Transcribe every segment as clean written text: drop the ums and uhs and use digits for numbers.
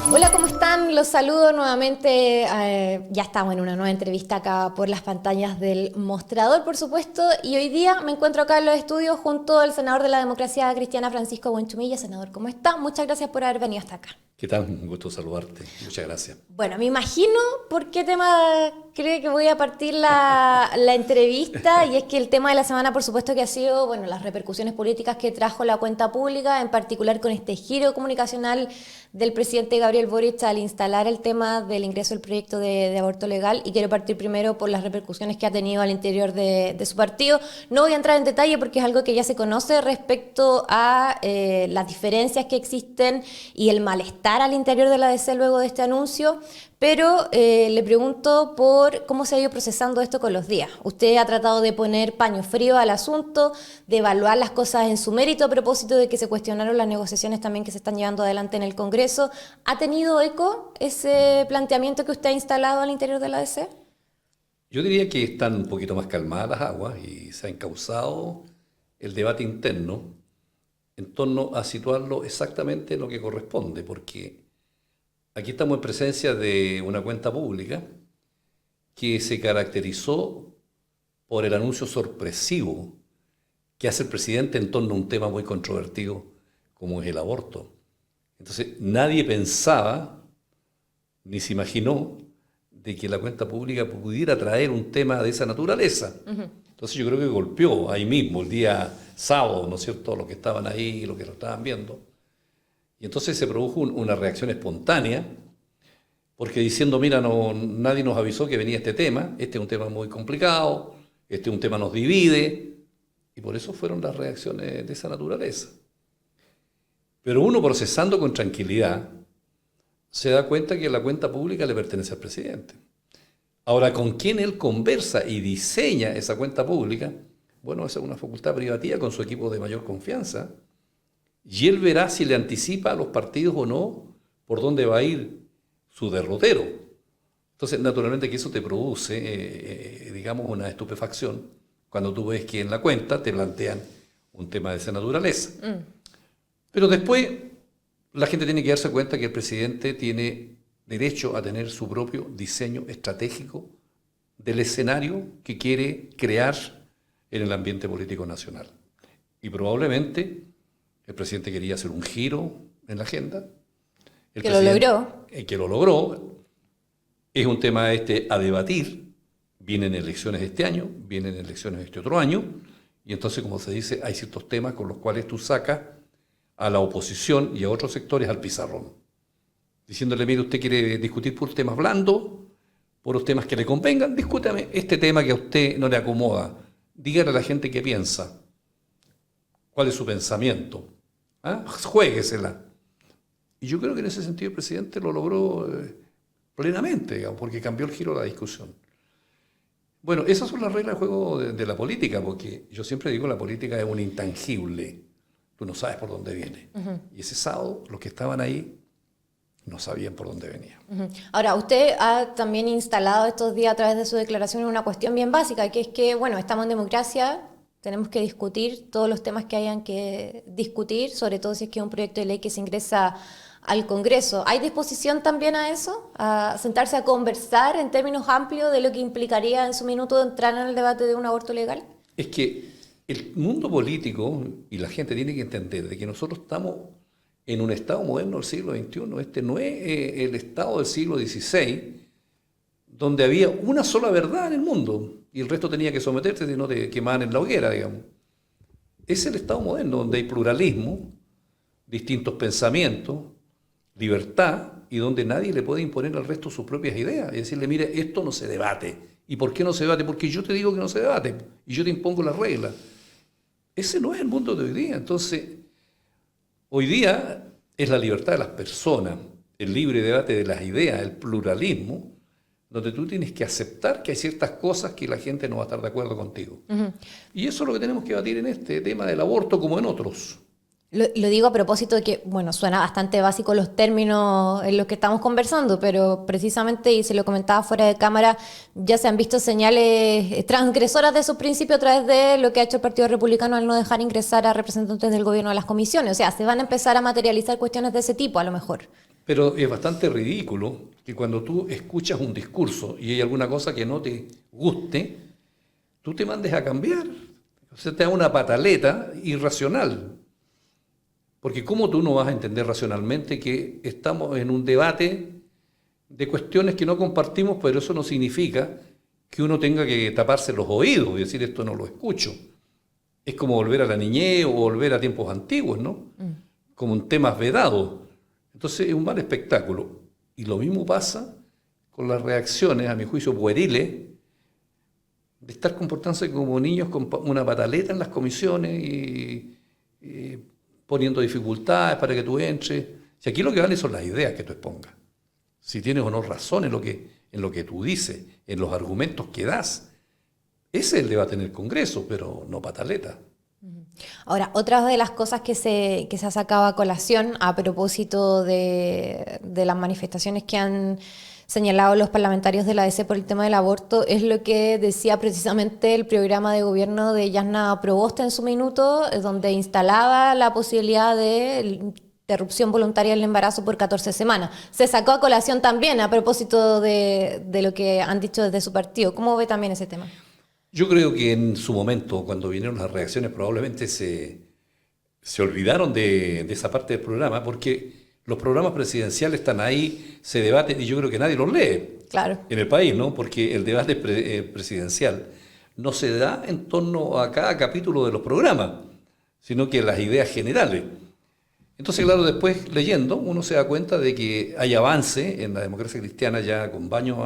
Hola, ¿cómo están? Los saludo nuevamente. Ya estamos en una nueva entrevista acá por las pantallas del Mostrador, por supuesto. Y hoy día me encuentro acá en los estudios junto al senador de la democracia cristiana, Francisco Buenchumilla. Senador, ¿cómo está? Muchas gracias por haber venido hasta acá. ¿Qué tal? Un gusto saludarte. Muchas gracias. Bueno, me imagino por qué tema cree que voy a partir la entrevista, y es que el tema de la semana, por supuesto, que ha sido, bueno, las repercusiones políticas que trajo la cuenta pública, en particular con este giro comunicacional del presidente Gabriel Boric al instalar el tema del ingreso al proyecto de aborto legal. Y quiero partir primero por las repercusiones que ha tenido al interior de su partido. No voy a entrar en detalle porque es algo que ya se conoce respecto a las diferencias que existen y el malestar al interior de la DC luego de este anuncio, pero le pregunto por cómo se ha ido procesando esto con los días. Usted ha tratado de poner paño frío al asunto, de evaluar las cosas en su mérito a propósito de que se cuestionaron las negociaciones también que se están llevando adelante en el Congreso. ¿Ha tenido eco ese planteamiento que usted ha instalado al interior de la DC? Yo diría que están un poquito más calmadas las aguas y se ha encauzado el debate interno en torno a situarlo exactamente en lo que corresponde, porque aquí estamos en presencia de una cuenta pública que se caracterizó por el anuncio sorpresivo que hace el presidente en torno a un tema muy controvertido como es el aborto. Entonces, nadie pensaba ni se imaginó de que la cuenta pública pudiera traer un tema de esa naturaleza. Entonces yo creo que golpeó ahí mismo, el día sábado, ¿no es cierto?, los que estaban ahí, los que lo estaban viendo. Y entonces se produjo una reacción espontánea, porque diciendo, mira, nadie nos avisó que venía este tema, este es un tema muy complicado, este es un tema que nos divide, y por eso fueron las reacciones de esa naturaleza. Pero uno, procesando con tranquilidad, se da cuenta que la cuenta pública le pertenece al presidente. Ahora, con quién él conversa y diseña esa cuenta pública, bueno, esa es una facultad privativa con su equipo de mayor confianza, y él verá si le anticipa a los partidos o no por dónde va a ir su derrotero. Entonces, naturalmente que eso te produce, digamos, una estupefacción cuando tú ves que en la cuenta te plantean un tema de esa naturaleza. Pero después la gente tiene que darse cuenta que el presidente tiene derecho a tener su propio diseño estratégico del escenario que quiere crear en el ambiente político nacional. Y probablemente el presidente quería hacer un giro en la agenda. Que lo logró. Que lo logró. Es un tema a debatir. Vienen elecciones este año, vienen elecciones este otro año, y entonces, como se dice, hay ciertos temas con los cuales tú sacas a la oposición y a otros sectores al pizarrón, diciéndole, mire, usted quiere discutir por temas blandos, por los temas que le convengan, discútame este tema que a usted no le acomoda, dígale a la gente qué piensa, cuál es su pensamiento, juéguesela. Y yo creo que en ese sentido el presidente lo logró plenamente, digamos, porque cambió el giro de la discusión. Bueno, esas son las reglas de juego de la política, porque yo siempre digo, la política es un intangible. Tú no sabes por dónde viene. Y ese sábado, los que estaban ahí no sabían por dónde venía. Ahora, usted ha también instalado estos días a través de su declaración una cuestión bien básica, que es que, bueno, estamos en democracia, tenemos que discutir todos los temas que hayan que discutir, sobre todo si es que es un proyecto de ley que se ingresa al Congreso. ¿Hay disposición también a eso? ¿A sentarse a conversar en términos amplios de lo que implicaría en su minuto entrar en el debate de un aborto legal? Es que el mundo político y la gente tiene que entender de que nosotros estamos en un Estado moderno del siglo XXI. Este no es el Estado del siglo XVI, donde había una sola verdad en el mundo y el resto tenía que someterse, si no te quemaban en la hoguera, digamos. Es el Estado moderno, donde hay pluralismo, distintos pensamientos, libertad, y donde nadie le puede imponer al resto sus propias ideas y decirle, mire, esto no se debate. ¿Y por qué no se debate? Porque yo te digo que no se debate y yo te impongo las reglas. Ese no es el mundo de hoy día. Entonces, hoy día es la libertad de las personas, el libre debate de las ideas, el pluralismo, donde tú tienes que aceptar que hay ciertas cosas que la gente no va a estar de acuerdo contigo. Y eso es lo que tenemos que debatir en este tema del aborto como en otros. Lo digo a propósito de que, bueno, suena bastante básico los términos en los que estamos conversando, pero precisamente, y se lo comentaba fuera de cámara, ya se han visto señales transgresoras de esos principios a través de lo que ha hecho el Partido Republicano al no dejar ingresar a representantes del gobierno a las comisiones. O sea, se van a empezar a materializar cuestiones de ese tipo, a lo mejor. Pero es bastante ridículo que cuando tú escuchas un discurso y hay alguna cosa que no te guste, tú te mandes a cambiar. O sea, te da una pataleta irracional. Porque ¿cómo tú no vas a entender racionalmente que estamos en un debate de cuestiones que no compartimos, pero eso no significa que uno tenga que taparse los oídos y decir esto no lo escucho? Es como volver a la niñez o volver a tiempos antiguos, ¿no? Como en temas vedados. Entonces es un mal espectáculo. Y lo mismo pasa con las reacciones, a mi juicio, pueriles, de estar comportándose como niños con una pataleta en las comisiones y poniendo dificultades para que tú entres. Si aquí lo que vale son las ideas que tú expongas. Si tienes o no razón en lo que tú dices, en los argumentos que das. Ese es el debate en el Congreso, pero no pataleta. Ahora, otra de las cosas que se ha sacado a colación a propósito de las manifestaciones que han señalado los parlamentarios de la ADC por el tema del aborto es lo que decía precisamente el programa de gobierno de Yasna Proboste en su minuto, donde instalaba la posibilidad de interrupción voluntaria del embarazo por 14 semanas. Se sacó a colación también a propósito de lo que han dicho desde su partido. ¿Cómo ve también ese tema? Yo creo que en su momento, cuando vinieron las reacciones, probablemente se olvidaron de esa parte del programa, porque los programas presidenciales están ahí, se debaten, y yo creo que nadie los lee en el país, ¿no? Porque el debate presidencial no se da en torno a cada capítulo de los programas, sino que las ideas generales. Entonces, claro, después leyendo, uno se da cuenta de que hay avance en la democracia cristiana ya con varios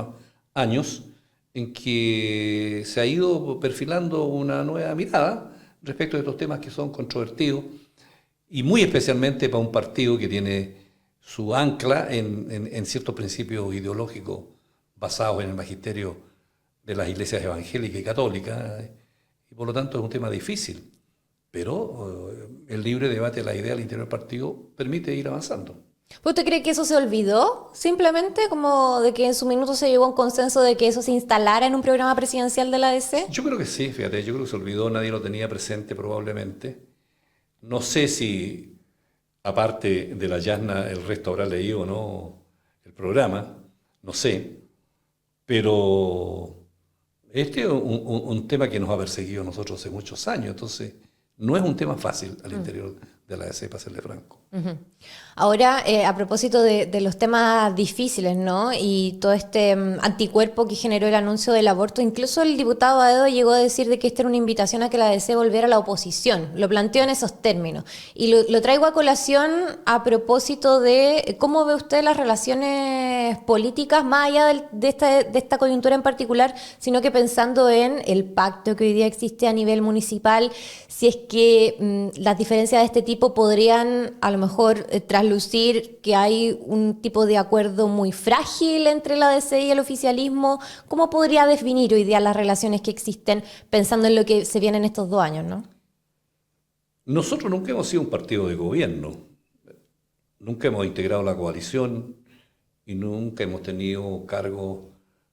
años, en que se ha ido perfilando una nueva mirada respecto de estos temas que son controvertidos, y muy especialmente para un partido que tiene su ancla en ciertos principios ideológicos basados en el magisterio de las iglesias evangélicas y católicas, y por lo tanto es un tema difícil, pero el libre debate de la idea al interior del partido permite ir avanzando. ¿Usted cree que eso se olvidó? Simplemente como de que en su minuto se llegó a un consenso de que eso se instalara en un programa presidencial de la ADC. Yo creo que sí, fíjate, yo creo que se olvidó, nadie lo tenía presente probablemente. No sé si, aparte de la Yasna, el resto habrá leído o no el programa, no sé, pero este es un tema que nos ha perseguido a nosotros hace muchos años, entonces no es un tema fácil al interior de la ADC, para serle franco. Ahora, a propósito de los temas difíciles, ¿no? Y todo este anticuerpo que generó el anuncio del aborto, incluso el diputado Aedo llegó a decir de que esta era una invitación a que la ADC volviera a la oposición. Lo planteó en esos términos. Y lo traigo a colación a propósito de cómo ve usted las relaciones políticas, más allá de esta coyuntura en particular, sino que pensando en el pacto que hoy día existe a nivel municipal, si es que las diferencias de este tipo podrían a lo mejor traslucir que hay un tipo de acuerdo muy frágil entre la ADC y el oficialismo. ¿Cómo podría definir hoy día las relaciones que existen pensando en lo que se viene en estos 2 años, ¿no? Nosotros nunca hemos sido un partido de gobierno, nunca hemos integrado la coalición y nunca hemos tenido cargo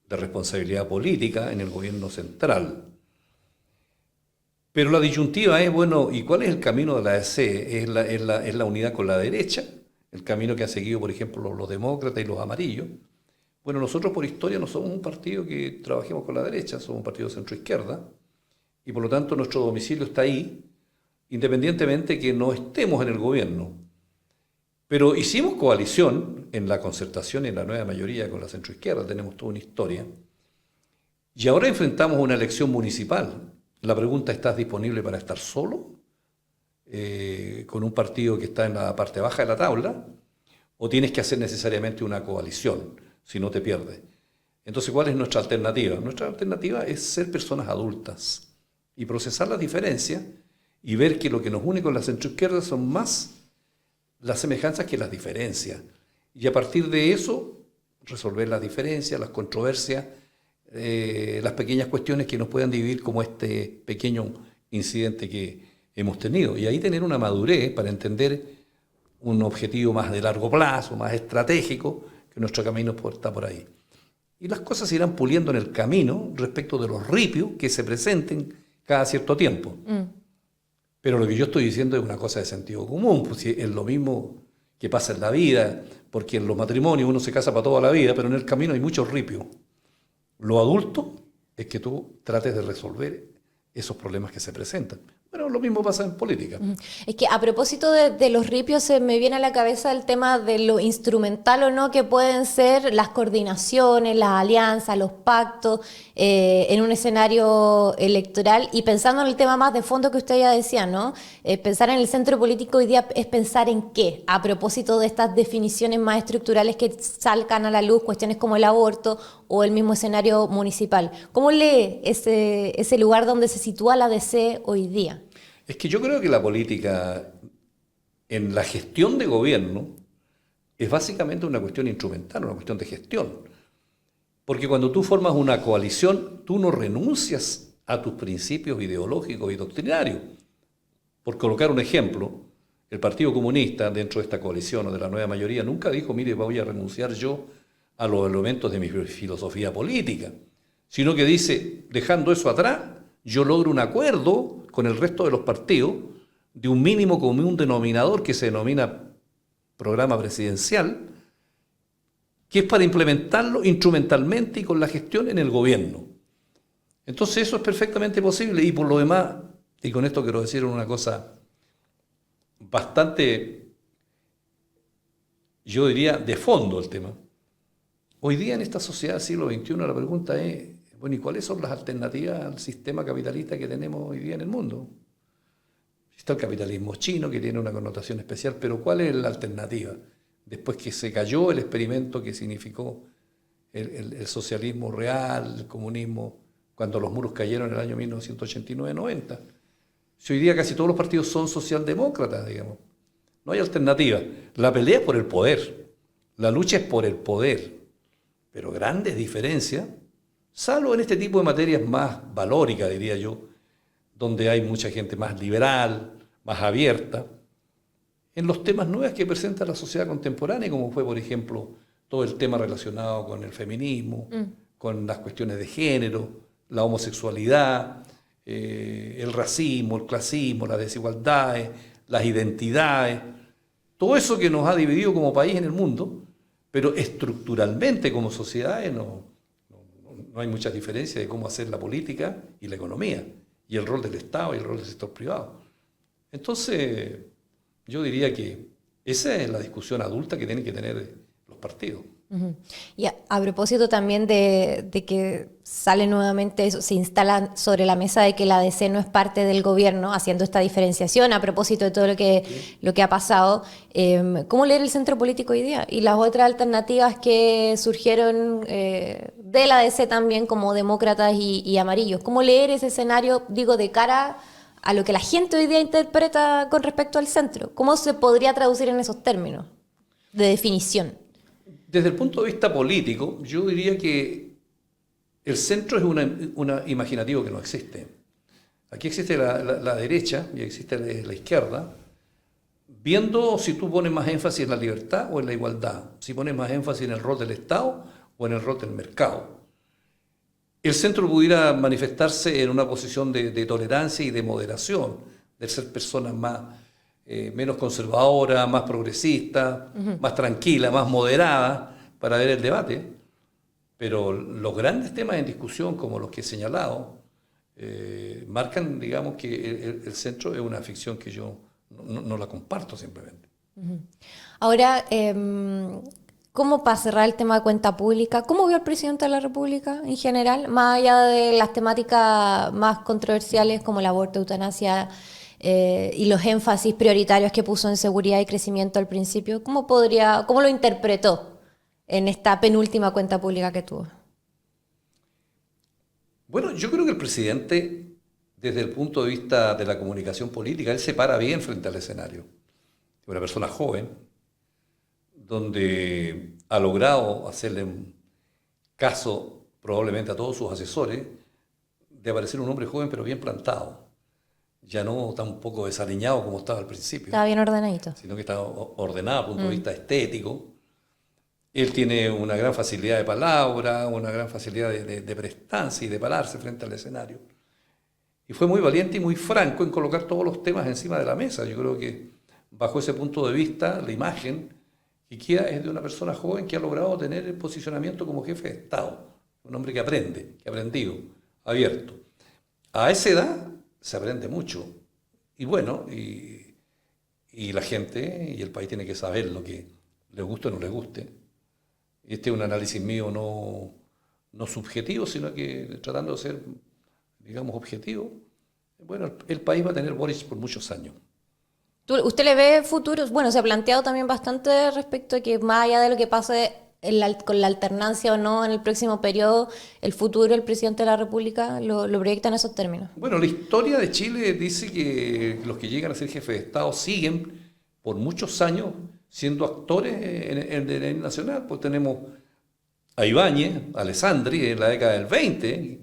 de responsabilidad política en el gobierno central. Pero la disyuntiva es, bueno, ¿y cuál es el camino de la ADC? ¿Es la unidad con la derecha? El camino que han seguido, por ejemplo, los demócratas y los amarillos. Bueno, nosotros por historia no somos un partido que trabajemos con la derecha, somos un partido centro-izquierda, y por lo tanto nuestro domicilio está ahí, independientemente que no estemos en el gobierno. Pero hicimos coalición en la concertación y en la nueva mayoría con la centro-izquierda, tenemos toda una historia, y ahora enfrentamos una elección municipal. La pregunta, ¿estás disponible para estar solo? ¿Con un partido que está en la parte baja de la tabla? ¿O tienes que hacer necesariamente una coalición, si no te pierdes? Entonces, ¿cuál es nuestra alternativa? Nuestra alternativa es ser personas adultas y procesar las diferencias y ver que lo que nos une con la centroizquierda son más las semejanzas que las diferencias. Y a partir de eso, resolver las diferencias, las controversias, las pequeñas cuestiones que nos puedan dividir, como este pequeño incidente que hemos tenido, y ahí tener una madurez para entender un objetivo más de largo plazo, más estratégico, que nuestro camino está por ahí. Y las cosas se irán puliendo en el camino respecto de los ripios que se presenten cada cierto tiempo. Pero lo que yo estoy diciendo es una cosa de sentido común, pues es lo mismo que pasa en la vida, porque en los matrimonios uno se casa para toda la vida, pero en el camino hay muchos ripios. Lo adulto es que tú trates de resolver esos problemas que se presentan. Bueno, lo mismo pasa en política. Es que a propósito de los ripios se me viene a la cabeza el tema de lo instrumental o no que pueden ser las coordinaciones, las alianzas, los pactos en un escenario electoral, y pensando en el tema más de fondo que usted ya decía, ¿no? Pensar en el centro político hoy día es pensar en qué, a propósito de estas definiciones más estructurales que salgan a la luz, cuestiones como el aborto o el mismo escenario municipal. ¿Cómo lee ese lugar donde se sitúa la DC hoy día? Es que yo creo que la política en la gestión de gobierno es básicamente una cuestión instrumental, una cuestión de gestión. Porque cuando tú formas una coalición, tú no renuncias a tus principios ideológicos y doctrinarios. Por colocar un ejemplo, el Partido Comunista dentro de esta coalición o de la nueva mayoría nunca dijo, mire, voy a renunciar yo a los elementos de mi filosofía política, sino que dice, dejando eso atrás, yo logro un acuerdo con el resto de los partidos de un mínimo común denominador que se denomina programa presidencial, que es para implementarlo instrumentalmente y con la gestión en el gobierno. Entonces eso es perfectamente posible, y por lo demás, y con esto quiero decir una cosa bastante, yo diría, de fondo el tema. Hoy día en esta sociedad del siglo XXI la pregunta es, bueno, ¿y cuáles son las alternativas al sistema capitalista que tenemos hoy día en el mundo? Está el capitalismo chino, que tiene una connotación especial, pero ¿cuál es la alternativa? Después que se cayó el experimento que significó el socialismo real, el comunismo, cuando los muros cayeron en el año 1989-90. Si hoy día casi todos los partidos son socialdemócratas, digamos. No hay alternativa. La pelea es por el poder. La lucha es por el poder. Pero grandes diferencias, salvo en este tipo de materias más valóricas, diría yo, donde hay mucha gente más liberal, más abierta, en los temas nuevos que presenta la sociedad contemporánea, como fue, por ejemplo, todo el tema relacionado con el feminismo, con las cuestiones de género, la homosexualidad, el racismo, el clasismo, las desigualdades, las identidades, todo eso que nos ha dividido como país en el mundo, pero estructuralmente como sociedades no hay mucha diferencia de cómo hacer la política y la economía, y el rol del Estado y el rol del sector privado. Entonces, yo diría que esa es la discusión adulta que tienen que tener los partidos. Y a propósito también de que sale nuevamente eso, se instala sobre la mesa de que la DC no es parte del gobierno, haciendo esta diferenciación a propósito de todo lo que ha pasado. ¿Cómo leer el centro político hoy día? Y las otras alternativas que surgieron de la DC también, como demócratas y amarillos. ¿Cómo leer ese escenario, digo, de cara a lo que la gente hoy día interpreta con respecto al centro? ¿Cómo se podría traducir en esos términos de definición? Desde el punto de vista político, yo diría que el centro es un imaginativo que no existe. Aquí existe la derecha y existe la izquierda, viendo si tú pones más énfasis en la libertad o en la igualdad, si pones más énfasis en el rol del Estado o en el rol del mercado. El centro pudiera manifestarse en una posición de tolerancia y de moderación, de ser personas menos conservadoras, más progresistas, más tranquilas, más moderadas para ver el debate. Pero los grandes temas en discusión, como los que he señalado, marcan, digamos, que el centro es una ficción que yo no la comparto simplemente. Ahora, ¿cómo para cerrar el tema de cuenta pública? ¿Cómo vio al presidente de la República en general? Más allá de las temáticas más controversiales como el aborto, eutanasia y los énfasis prioritarios que puso en seguridad y crecimiento al principio, ¿cómo lo interpretó en esta penúltima cuenta pública que tuvo? Bueno, yo creo que el presidente, desde el punto de vista de la comunicación política, él se para bien frente al escenario. Es una persona joven, donde ha logrado hacerle un caso probablemente a todos sus asesores de aparecer un hombre joven pero bien plantado. Ya no está un poco desaliñado como estaba al principio. Estaba bien ordenadito. Sino que está ordenado a punto de vista estético. Él tiene una gran facilidad de palabra, una gran facilidad de prestancia y de pararse frente al escenario. Y fue muy valiente y muy franco en colocar todos los temas encima de la mesa. Yo creo que bajo ese punto de vista, la imagen que queda es de una persona joven que ha logrado tener el posicionamiento como jefe de Estado. Un hombre que aprende, que ha aprendido, abierto. A esa edad se aprende mucho. Y bueno, y la gente y el país tiene que saber lo que les guste o no les guste. Este es un análisis mío no subjetivo, sino que tratando de ser, digamos, objetivo. Bueno, el país va a tener Boric por muchos años. ¿Usted le ve futuros? Bueno, se ha planteado también bastante respecto a que más allá de lo que pase con la alternancia o no en el próximo periodo, el futuro del presidente de la República lo proyecta en esos términos. Bueno, la historia de Chile dice que los que llegan a ser jefes de Estado siguen por muchos años siendo actores en el nacional. Pues tenemos a Ibáñez, a Alessandri en la década del 20,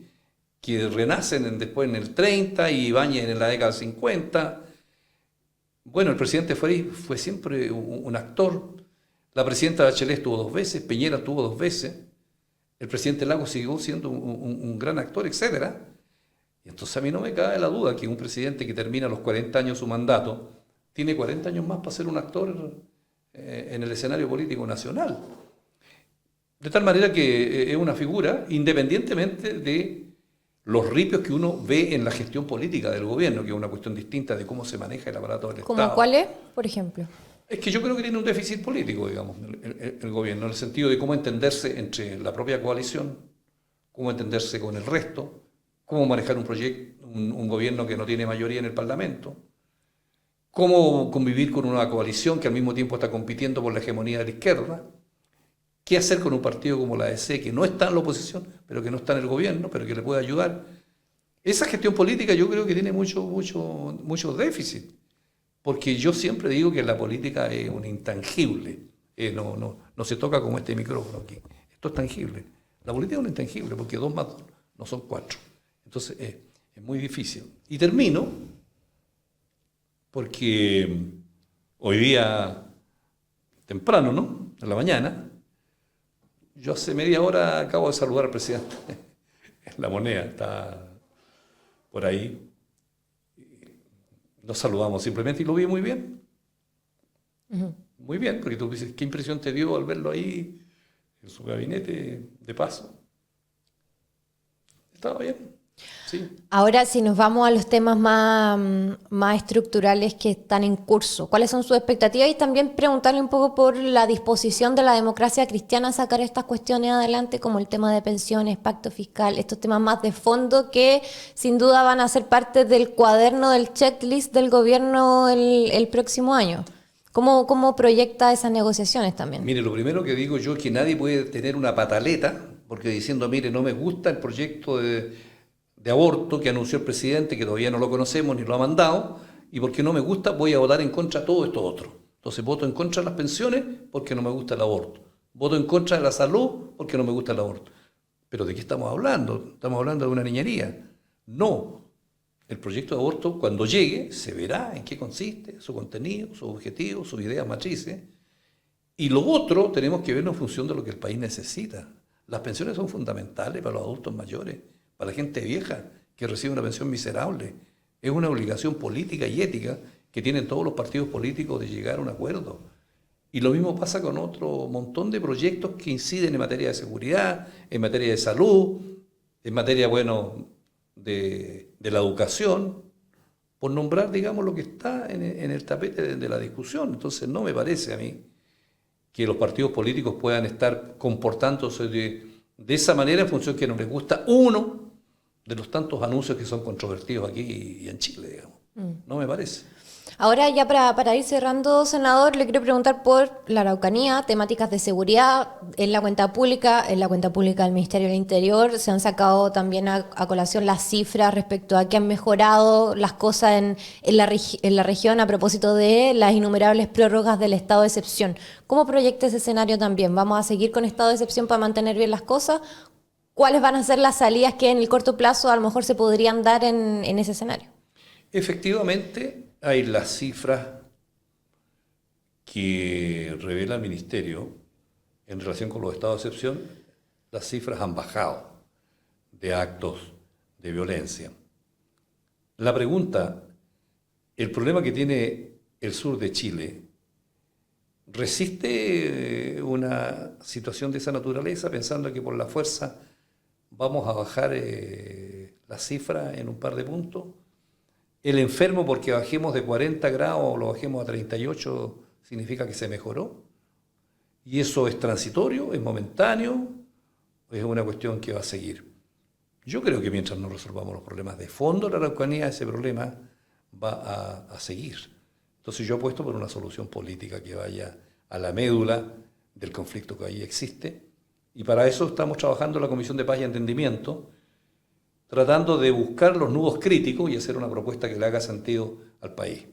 que renacen después en el 30, y Ibáñez en la década del 50. Bueno, el presidente fue siempre un actor. La presidenta Bachelet estuvo 2 veces, Piñera estuvo 2 veces, el presidente Lagos siguió siendo un gran actor, etc. Y entonces a mí no me cabe la duda que un presidente que termina a los 40 años su mandato tiene 40 años más para ser un actor en el escenario político nacional. De tal manera que es una figura, independientemente de los ripios que uno ve en la gestión política del gobierno, que es una cuestión distinta de cómo se maneja el aparato del Estado. ¿Cómo cuál es, por ejemplo? Es que yo creo que tiene un déficit político, digamos, el gobierno, en el sentido de cómo entenderse entre la propia coalición, cómo entenderse con el resto, cómo manejar un gobierno que no tiene mayoría en el Parlamento, cómo convivir con una coalición que al mismo tiempo está compitiendo por la hegemonía de la izquierda, qué hacer con un partido como la ADC, que no está en la oposición, pero que no está en el gobierno, pero que le puede ayudar. Esa gestión política yo creo que tiene mucho déficit, porque yo siempre digo que la política es un intangible, no se toca como este micrófono aquí, esto es tangible. La política es un intangible, porque 2 más 2 no son 4, entonces es muy difícil. Y termino, porque hoy día, temprano, ¿no?, en la mañana, yo hace media hora acabo de saludar al presidente. La Moneda está por ahí. Nos saludamos simplemente y lo vi muy bien. Uh-huh. Muy bien, porque tú dices, ¿qué impresión te dio al verlo ahí en su gabinete de paso? Estaba bien. Sí. Ahora, si nos vamos a los temas más estructurales que están en curso, ¿cuáles son sus expectativas? Y también preguntarle un poco por la disposición de la democracia cristiana a sacar estas cuestiones adelante, como el tema de pensiones, pacto fiscal, estos temas más de fondo que sin duda van a ser parte del cuaderno del checklist del gobierno el próximo año. ¿Cómo proyecta esas negociaciones también? Mire, lo primero que digo yo es que nadie puede tener una pataleta, porque diciendo, mire, no me gusta el proyecto de aborto que anunció el presidente, que todavía no lo conocemos ni lo ha mandado, y porque no me gusta voy a votar en contra de todo esto otro. Entonces voto en contra de las pensiones porque no me gusta el aborto. Voto en contra de la salud porque no me gusta el aborto. ¿Pero de qué estamos hablando? ¿Estamos hablando de una niñería? No. El proyecto de aborto, cuando llegue, se verá en qué consiste, su contenido, sus objetivos, sus ideas matrices. Y lo otro tenemos que verlo en función de lo que el país necesita. Las pensiones son fundamentales para los adultos mayores, para la gente vieja que recibe una pensión miserable. Es una obligación política y ética que tienen todos los partidos políticos de llegar a un acuerdo. Y lo mismo pasa con otro montón de proyectos que inciden en materia de seguridad, en materia de salud, en materia, bueno, de la educación, por nombrar, digamos, lo que está en el tapete de la discusión. Entonces no me parece a mí que los partidos políticos puedan estar comportándose de esa manera en función que no les gusta uno de los tantos anuncios que son controvertidos aquí y en Chile, digamos. No me parece. Ahora ya para ir cerrando, senador, le quiero preguntar por la Araucanía, temáticas de seguridad en la cuenta pública del Ministerio del Interior. Se han sacado también a colación las cifras respecto a que han mejorado las cosas en la región a propósito de las innumerables prórrogas del estado de excepción. ¿Cómo proyecta ese escenario también? ¿Vamos a seguir con estado de excepción para mantener bien las cosas? ¿Cuáles van a ser las salidas que en el corto plazo a lo mejor se podrían dar en ese escenario? Efectivamente, hay las cifras que revela el Ministerio en relación con los estados de excepción. Las cifras han bajado de actos de violencia. La pregunta, el problema que tiene el sur de Chile resiste una situación de esa naturaleza, pensando que por la fuerza vamos a bajar la cifra en un par de puntos. El enfermo, porque bajemos de 40 grados o lo bajemos a 38, significa que se mejoró. Y eso es transitorio, es momentáneo, es una cuestión que va a seguir. Yo creo que mientras no resolvamos los problemas de fondo de la Araucanía, ese problema va a seguir. Entonces yo apuesto por una solución política que vaya a la médula del conflicto que ahí existe. Y para eso estamos trabajando en la Comisión de Paz y Entendimiento, tratando de buscar los nudos críticos y hacer una propuesta que le haga sentido al país,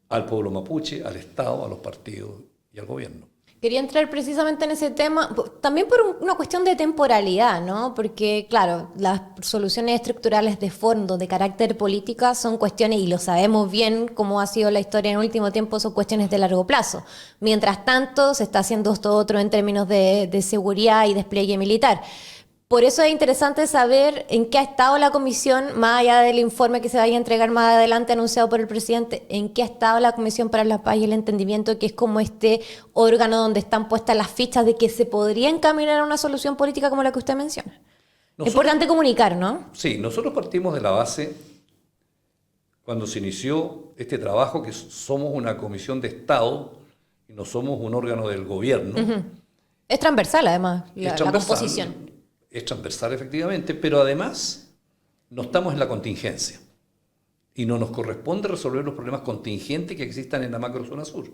al pueblo mapuche, al Estado, a los partidos y al gobierno. Quería entrar precisamente en ese tema, también por una cuestión de temporalidad, ¿no? Porque, claro, las soluciones estructurales de fondo, de carácter política, son cuestiones, y lo sabemos bien cómo ha sido la historia en el último tiempo, son cuestiones de largo plazo. Mientras tanto, se está haciendo esto otro en términos de seguridad y despliegue militar. Por eso es interesante saber en qué ha estado la comisión, más allá del informe que se vaya a entregar más adelante anunciado por el presidente, en qué ha estado la Comisión para la Paz y el Entendimiento, que es como este órgano donde están puestas las fichas de que se podría encaminar a una solución política como la que usted menciona. Es importante comunicar, ¿no? Sí, nosotros partimos de la base, cuando se inició este trabajo, que somos una comisión de Estado y no somos un órgano del gobierno. Es transversal, además, la composición. Es transversal, efectivamente, pero además no estamos en la contingencia y no nos corresponde resolver los problemas contingentes que existan en la macrozona sur.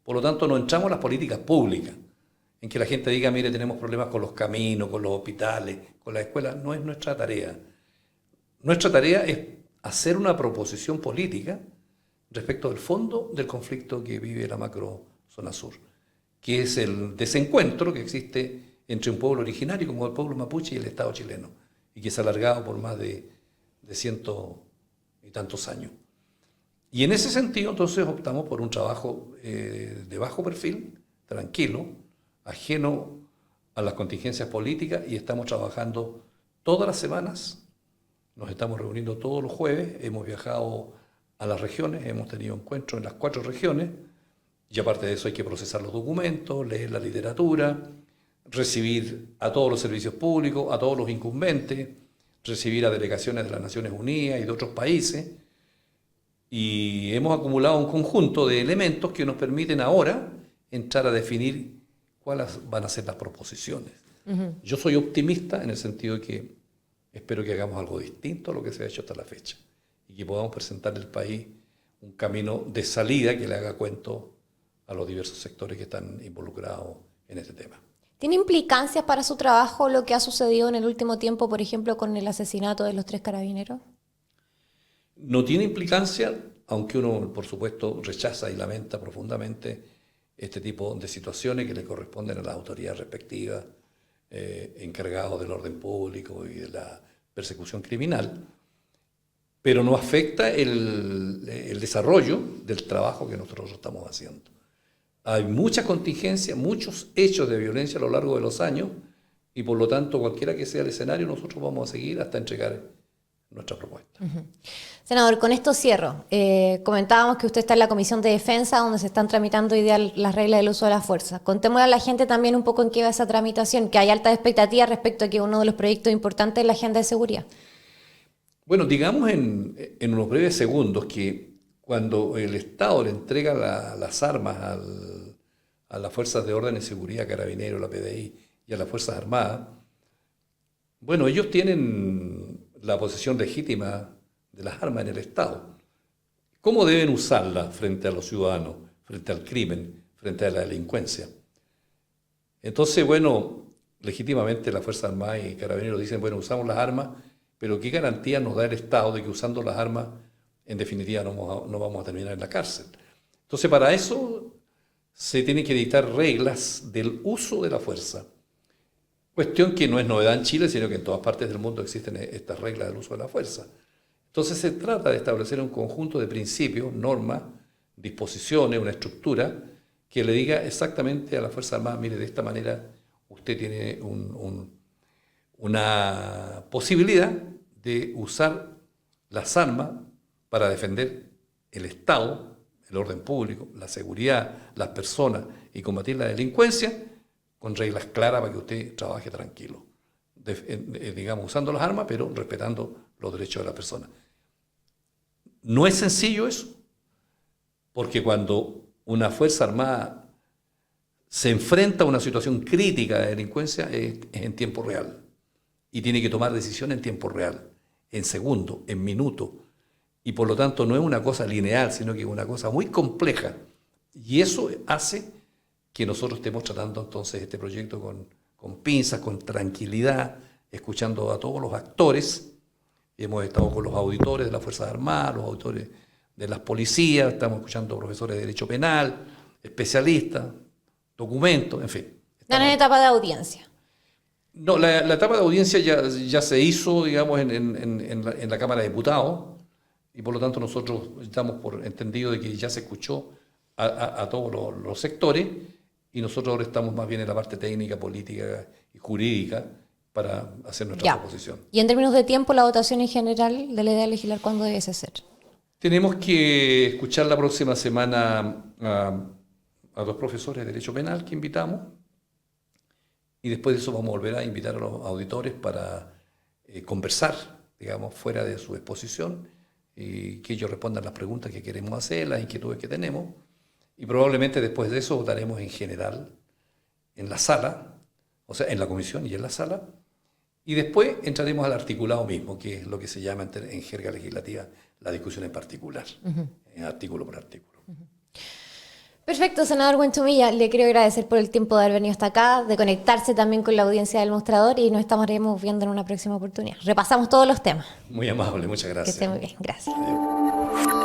Por lo tanto, no entramos en las políticas públicas, en que la gente diga, mire, tenemos problemas con los caminos, con los hospitales, con las escuelas. No es nuestra tarea. Nuestra tarea es hacer una proposición política respecto del fondo del conflicto que vive la macrozona sur, que es el desencuentro que existe entre un pueblo originario como el pueblo mapuche y el Estado chileno, y que se ha alargado por más de 100 y tantos años. Y en ese sentido, entonces, optamos por un trabajo de bajo perfil, tranquilo, ajeno a las contingencias políticas, y estamos trabajando todas las semanas, nos estamos reuniendo todos los jueves, hemos viajado a las regiones, hemos tenido encuentros en las 4 regiones, y aparte de eso hay que procesar los documentos, leer la literatura, recibir a todos los servicios públicos, a todos los incumbentes, recibir a delegaciones de las Naciones Unidas y de otros países, y hemos acumulado un conjunto de elementos que nos permiten ahora entrar a definir cuáles van a ser las proposiciones. Yo soy optimista en el sentido de que espero que hagamos algo distinto a lo que se ha hecho hasta la fecha y que podamos presentar al país un camino de salida que le haga cuento a los diversos sectores que están involucrados en este tema. ¿Tiene implicancias para su trabajo lo que ha sucedido en el último tiempo, por ejemplo, con el asesinato de los 3 carabineros? No tiene implicancia, aunque uno, por supuesto, rechaza y lamenta profundamente este tipo de situaciones que le corresponden a las autoridades respectivas, encargados del orden público y de la persecución criminal, pero no afecta el desarrollo del trabajo que nosotros estamos haciendo. Hay muchas contingencias, muchos hechos de violencia a lo largo de los años y por lo tanto cualquiera que sea el escenario nosotros vamos a seguir hasta entregar nuestra propuesta. Senador, con esto cierro. Comentábamos que usted está en la Comisión de Defensa donde se están tramitando hoy día las reglas del uso de la fuerza. Contémosle a la gente también un poco en qué va esa tramitación, que hay altas expectativas respecto a que uno de los proyectos importantes es la agenda de seguridad. Bueno, digamos en unos breves segundos que cuando el Estado le entrega las armas a las fuerzas de orden y seguridad, Carabineros, la PDI y a las Fuerzas Armadas, bueno, ellos tienen la posesión legítima de las armas en el Estado. ¿Cómo deben usarlas frente a los ciudadanos, frente al crimen, frente a la delincuencia? Entonces, bueno, legítimamente las Fuerzas Armadas y Carabineros dicen, bueno, usamos las armas, pero ¿qué garantía nos da el Estado de que usando las armas en definitiva no vamos a terminar en la cárcel? Entonces, para eso se tienen que dictar reglas del uso de la fuerza. Cuestión que no es novedad en Chile, sino que en todas partes del mundo existen estas reglas del uso de la fuerza. Entonces se trata de establecer un conjunto de principios, normas, disposiciones, una estructura que le diga exactamente a la Fuerza Armada, mire, de esta manera usted tiene una posibilidad de usar las armas para defender el Estado, el orden público, la seguridad, las personas y combatir la delincuencia con reglas claras para que usted trabaje tranquilo. Digamos, usando las armas, pero respetando los derechos de la persona. No es sencillo eso, porque cuando una Fuerza Armada se enfrenta a una situación crítica de delincuencia es en tiempo real y tiene que tomar decisiones en tiempo real, en segundo, en minuto, y por lo tanto no es una cosa lineal, sino que es una cosa muy compleja, y eso hace que nosotros estemos tratando entonces este proyecto con pinzas, con tranquilidad, escuchando a todos los actores. Hemos estado con los auditores de las Fuerzas Armadas, los auditores de las policías, estamos escuchando profesores de Derecho Penal, especialistas, documentos, en fin. Están en etapa de audiencia. No, la etapa de audiencia ya se hizo, digamos, en la Cámara de Diputados, y por lo tanto nosotros estamos por entendido de que ya se escuchó a todos los sectores, y nosotros ahora estamos más bien en la parte técnica, política y jurídica para hacer nuestra proposición. Y en términos de tiempo, la votación en general de la idea de legislar, ¿cuándo debe ser? Tenemos que escuchar la próxima semana a 2 profesores de Derecho Penal que invitamos, y después de eso vamos a volver a invitar a los auditores para conversar, digamos, fuera de su exposición, y que ellos respondan las preguntas que queremos hacer, las inquietudes que tenemos, y probablemente después de eso votaremos en general en la sala, o sea, en la comisión y en la sala, y después entraremos al articulado mismo, que es lo que se llama en jerga legislativa la discusión en particular, artículo por artículo. Perfecto, senador Buenchumilla, le quiero agradecer por el tiempo de haber venido hasta acá, de conectarse también con la audiencia del Mostrador, y nos estaremos viendo en una próxima oportunidad. Repasamos todos los temas. Muy amable, muchas gracias. Que esté muy bien, gracias. Adiós.